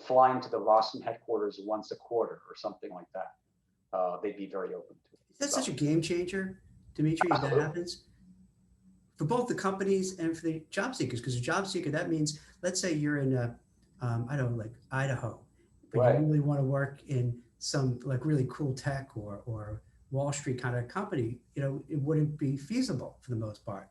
flying to the Boston headquarters once a quarter or something like that. They'd be very open to it. That's such a game changer, Dimitri, if that happens, for both the companies and for the job seekers. Because a job seeker, that means, let's say you're in I don't know, like Idaho, but you really want to work in some like really cool tech or Wall Street kind of company, it wouldn't be feasible for the most part.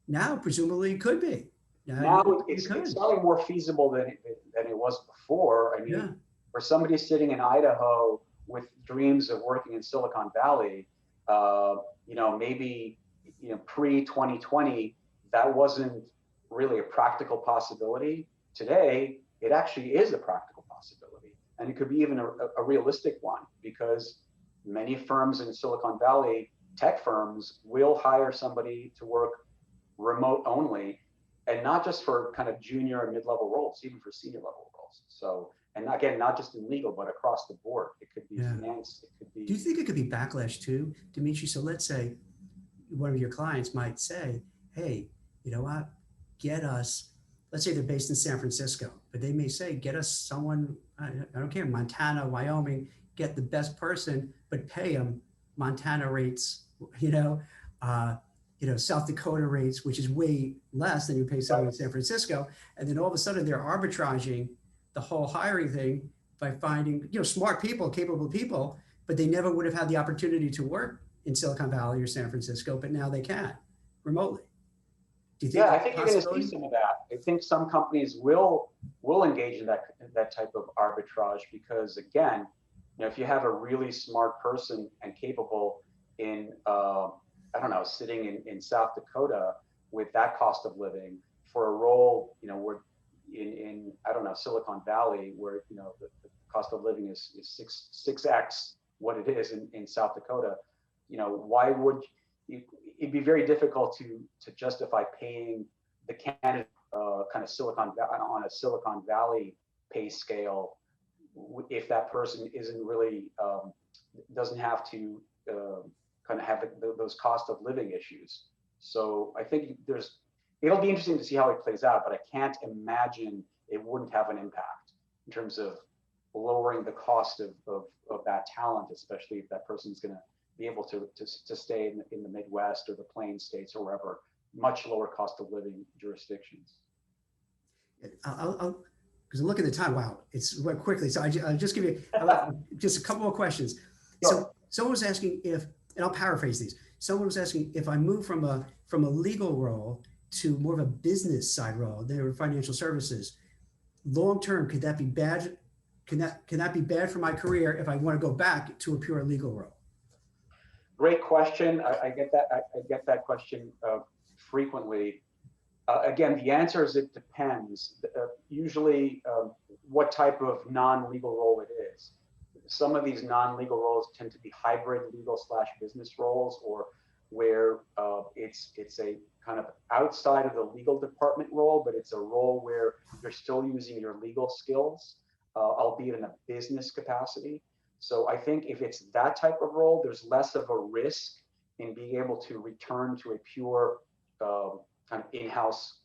Now, presumably, it could be. Now it's probably more feasible than it was before. I mean, for somebody sitting in Idaho with dreams of working in Silicon Valley, maybe pre-2020, that wasn't really a practical possibility. Today, it actually is a practical possibility, and it could be even a realistic one, because many firms in Silicon Valley, tech firms, will hire somebody to work remote only, and not just for kind of junior and mid-level roles, even for senior level roles. So, and again, not just in legal, but across the board. It could be finance, it could be. Do you think it could be backlash too, Dimitri? So let's say one of your clients might say, hey, you know what, get us let's say they're based in San Francisco, but they may say, get us someone, I don't care, Montana, Wyoming, get the best person, but pay them Montana rates, you know, uh, South Dakota rates, which is way less than you pay someone in San Francisco. And then all of a sudden they're arbitraging the whole hiring thing by finding, smart people, capable people, but they never would have had the opportunity to work in Silicon Valley or San Francisco, but now they can remotely. Do you think Yeah, I that's a think you're going to see possibility? some of that. I think some companies will engage in that type of arbitrage because, again, if you have a really smart person and capable in I don't know, sitting in South Dakota with that cost of living for a role, where in I don't know, Silicon Valley, where the cost of living is 6x what it is in South Dakota, why would you, it'd be very difficult to justify paying the candidate kind of on a Silicon Valley pay scale if that person isn't really doesn't have to kind of have those cost of living issues. So I think it'll be interesting to see how it plays out, but I can't imagine it wouldn't have an impact in terms of lowering the cost of that talent, especially if that person's going to be able to stay in the Midwest or the Plain States or wherever, much lower cost of living jurisdictions. I'll because I'm looking at the time. Wow, it's went quickly. So I'll just give you just a couple more questions. Sure. So someone was asking if, and I'll paraphrase these. Someone was asking if I move from a legal role to more of a business side role, they were financial services. Long term, could that be bad? Can that be bad for my career if I want to go back to a pure legal role? Great question. I get that. I get that question frequently. Again, the answer is it depends. Usually, what type of non-legal role it is. Some of these non-legal roles tend to be hybrid legal / business roles, or where it's a kind of outside of the legal department role, but it's a role where you're still using your legal skills, albeit in a business capacity. So I think if it's that type of role, there's less of a risk in being able to return to a pure kind of in-house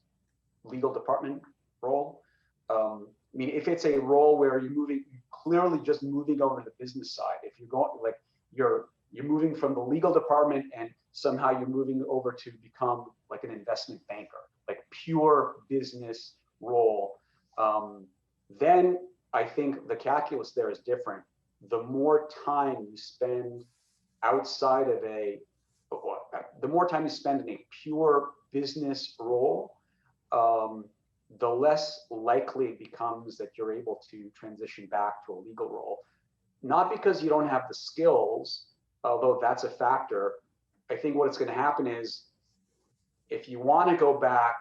legal department role. I mean, if it's a role where you're clearly just moving over to the business side, if you're going like you're moving from the legal department and somehow you're moving over to become like an investment banker, like pure business role, then I think the calculus there is different. The more time you spend outside of the more time you spend in a pure business role, the less likely it becomes that you're able to transition back to a legal role. Not because you don't have the skills, although that's a factor. I think what's going to happen is if you want to go back,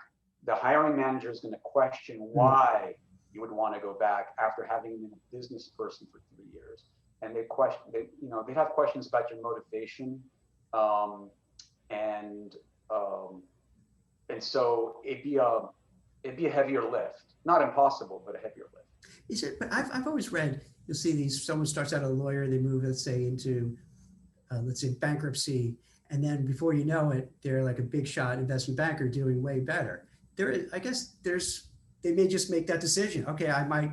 the hiring manager is going to question why you would want to go back after having been a business person for 3 years. And they have questions about your motivation, and so it'd be a heavier lift. Not impossible, but a heavier lift. But I've always read, you'll see someone starts out a lawyer, they move, let's say, into let's say bankruptcy, and then before you know it, they're like a big shot investment banker doing way better. I guess they may just make that decision. Okay, I might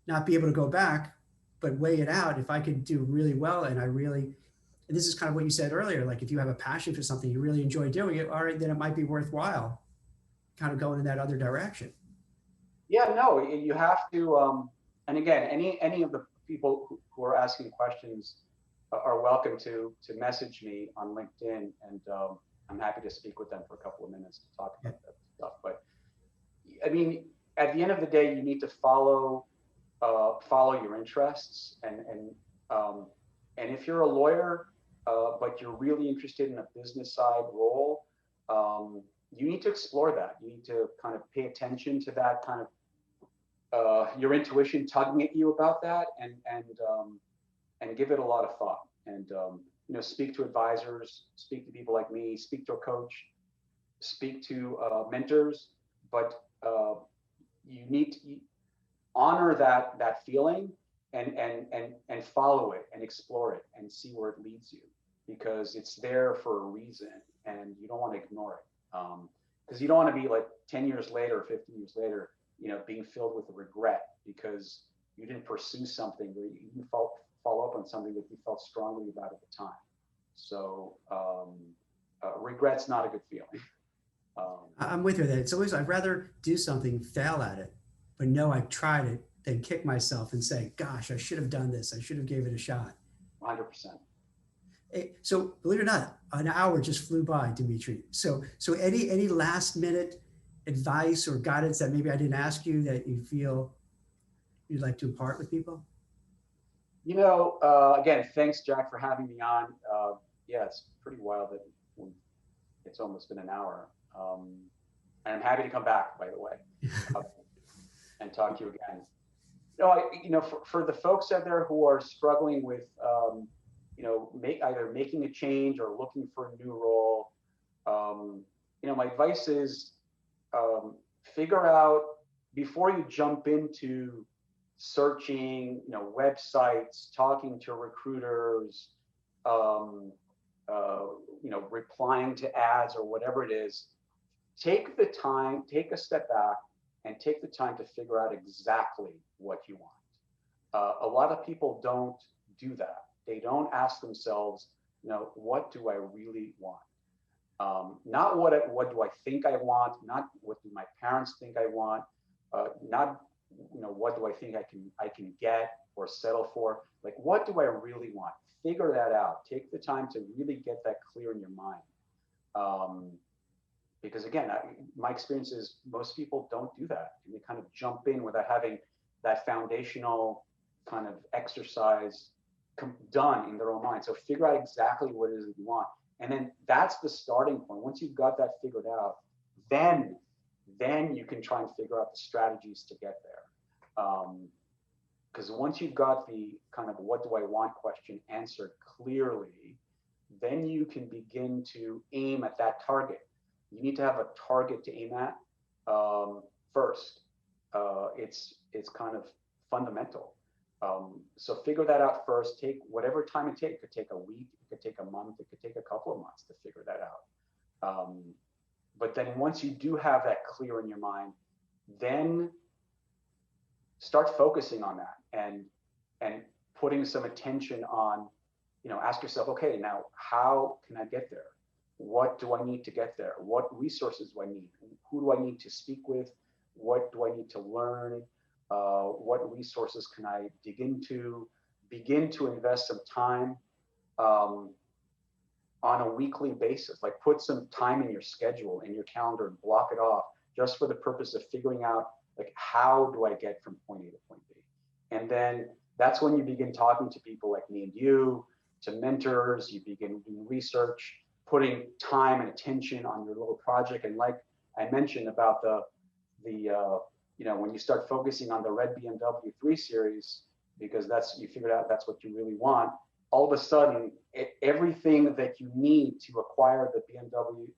not be able to go back, but weigh it out. If I could do really well and this is kind of what you said earlier, like if you have a passion for something, you really enjoy doing it, all right, then it might be worthwhile kind of going in that other direction. Yeah, no, you have to, and again, any of the people who are asking questions are welcome to message me on LinkedIn, and I'm happy to speak with them for a couple of minutes to talk about that stuff. But I mean, at the end of the day, you need to follow your interests, and if you're a lawyer, but you're really interested in a business side role, you need to explore that. You need to kind of pay attention to that kind of your intuition tugging at you about that, and give it a lot of thought. And speak to advisors, speak to people like me, speak to a coach, speak to mentors. But you need to honor that feeling and follow it and explore it and see where it leads you, because it's there for a reason and you don't want to ignore it. because you don't want to be like 10 years later or 15 years later, being filled with regret because you didn't pursue something where you follow up on something that you felt strongly about at the time. So regret's not a good feeling. I'm with you there. It's always, I'd rather do something, fail at it, but know I tried it, than kick myself and say, gosh, I should have done this. I should have gave it a shot. 100%. So believe it or not, an hour just flew by, Dimitri. So any last minute advice or guidance that maybe I didn't ask you that you feel you'd like to impart with people? Again, thanks, Jack, for having me on. Yeah, it's pretty wild that it's almost been an hour. And I'm happy to come back, by the way, and talk to you again. For the folks out there who are struggling with, either making a change or looking for a new role, my advice is figure out before you jump into searching, websites, talking to recruiters, replying to ads or whatever it is. Take the time, take a step back, and take the time to figure out exactly what you want. A lot of people don't do that. They don't ask themselves, what do I really want? Not what do I think I want, not what do my parents think I want, not what do I think I can get or settle for. Like, what do I really want? Figure that out. Take the time to really get that clear in your mind. Because again, my experience is most people don't do that. They kind of jump in without having that foundational kind of exercise done in their own mind. So figure out exactly what it is that you want. And then that's the starting point. Once you've got that figured out, then you can try and figure out the strategies to get there. Because once you've got the kind of what do I want question answered clearly, then you can begin to aim at that target. You need to have a target to aim at first. It's kind of fundamental. So figure that out first. Take whatever time it takes. It could take a week, it could take a month, it could take a couple of months to figure that out. But then once you do have that clear in your mind, then start focusing on that and putting some attention on, ask yourself, okay, now how can I get there? What do I need to get there? What resources do I need? Who do I need to speak with? What do I need to learn? What resources can I dig into? Begin to invest some time on a weekly basis. Like, put some time in your schedule, in your calendar, and block it off just for the purpose of figuring out, like, how do I get from point A to point B? And then that's when you begin talking to people like me and you, to mentors. You begin doing research, putting time and attention on your little project. And like I mentioned about the when you start focusing on the red BMW 3 Series, because you figured out that's what you really want, all of a sudden, everything that you need to acquire the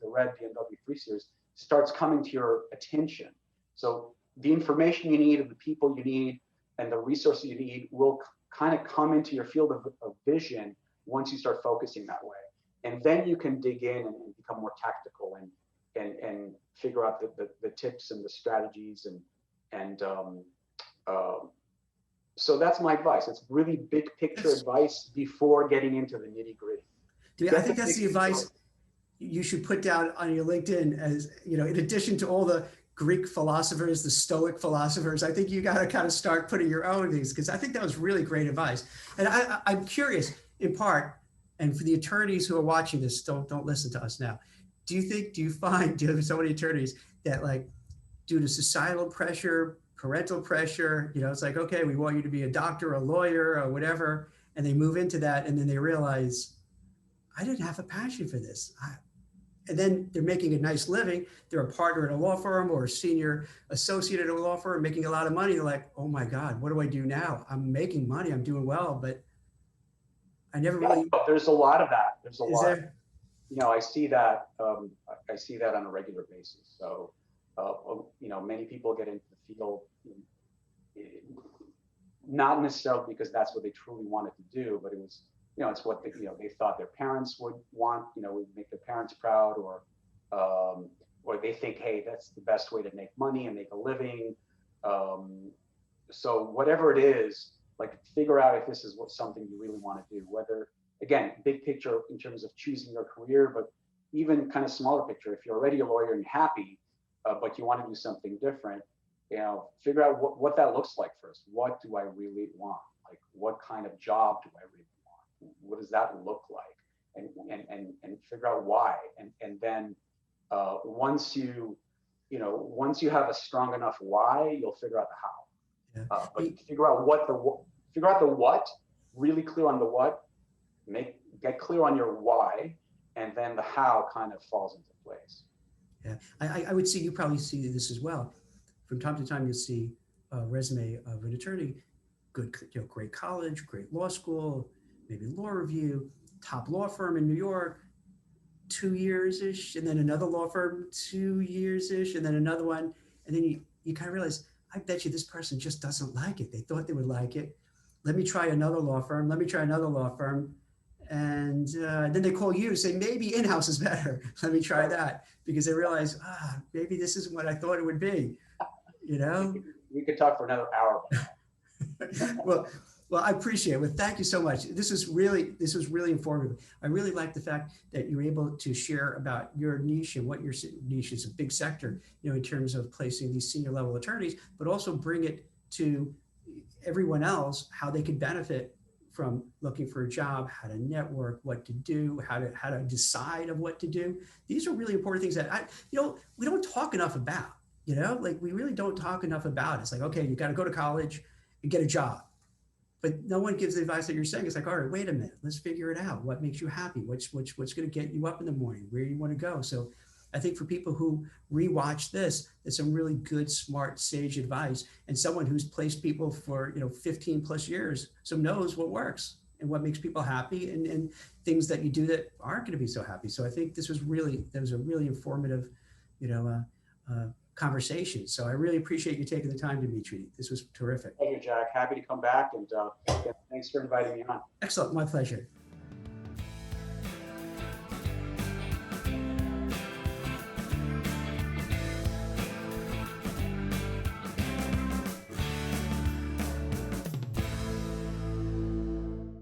red BMW 3 Series starts coming to your attention. So the information you need and the people you need and the resources you need will kind of come into your field of vision once you start focusing that way. And then you can dig in and become more tactical and figure out the tips and the strategies and so that's my advice. It's really big picture advice before getting into the nitty gritty. I think that's the advice you should put down on your LinkedIn as, in addition to all the Greek philosophers, the Stoic philosophers, I think you got to kind of start putting your own things, because I think that was really great advice. And I'm curious, in part, and for the attorneys who are watching this, don't listen to us now. Do you find so many attorneys that, like, due to societal pressure, parental pressure, it's like, okay, we want you to be a doctor, a lawyer, or whatever, and they move into that, and then they realize, I didn't have a passion for this. And then they're making a nice living. They're a partner at a law firm or a senior associate at a law firm, making a lot of money. They're like, oh my God, what do I do now? I'm making money, I'm doing well, but I never really. There's a lot of that. There's a lot. There? I see that. I see that on a regular basis. So, many people get into the field, not necessarily because that's what they truly wanted to do, but it was, it's what they thought their parents would want, would make their parents proud, or, or they think, hey, that's the best way to make money and make a living. So whatever it is, like figure out if this is something you really want to do, whether, again, big picture in terms of choosing your career, but even kind of smaller picture, if you're already a lawyer and happy, but you want to do something different, figure out what that looks like first. What do I really want? Like, what kind of job do I really want? What does that look like? And figure out why. And then once you have a strong enough why, you'll figure out the how. Yeah. But figure out the what, really clear on the what, get clear on your why, and then the how kind of falls into place. Yeah, I would see, you probably see this as well. From time to time, you'll see a resume of an attorney, good, great college, great law school, maybe law review, top law firm in New York, 2 years-ish, and then another law firm, 2 years-ish, and then another one. And then you kind of realize, I bet you this person just doesn't like it. They thought they would like it. Let me try another law firm. Let me try another law firm. And then they call you and say, maybe in-house is better. Let me try that, because they realize, maybe this isn't what I thought it would be, We could talk for another hour about that. Well, I appreciate it. Well, thank you so much. This was really informative. I really like the fact that you're able to share about your niche and what your niche is, a big sector, in terms of placing these senior level attorneys, but also bring it to everyone else, how they could benefit from looking for a job, how to network, what to do, how to decide of what to do. These are really important things that we don't talk enough about, like we really don't talk enough about. It's like, okay, you got to go to college and get a job. But no one gives the advice that you're saying. It's like, all right, wait a minute, let's figure it out. What makes you happy? What's going to get you up in the morning? Where you want to go? So I think for people who rewatch this, there's some really good, smart, sage advice, and someone who's placed people for 15 plus years, so knows what works and what makes people happy, and things that you do that aren't going to be so happy. So I think that was a really informative, conversation. So I really appreciate you taking the time, Dimitri. This was terrific. Thank you, Jack. Happy to come back, and thanks for inviting me on. Excellent. My pleasure.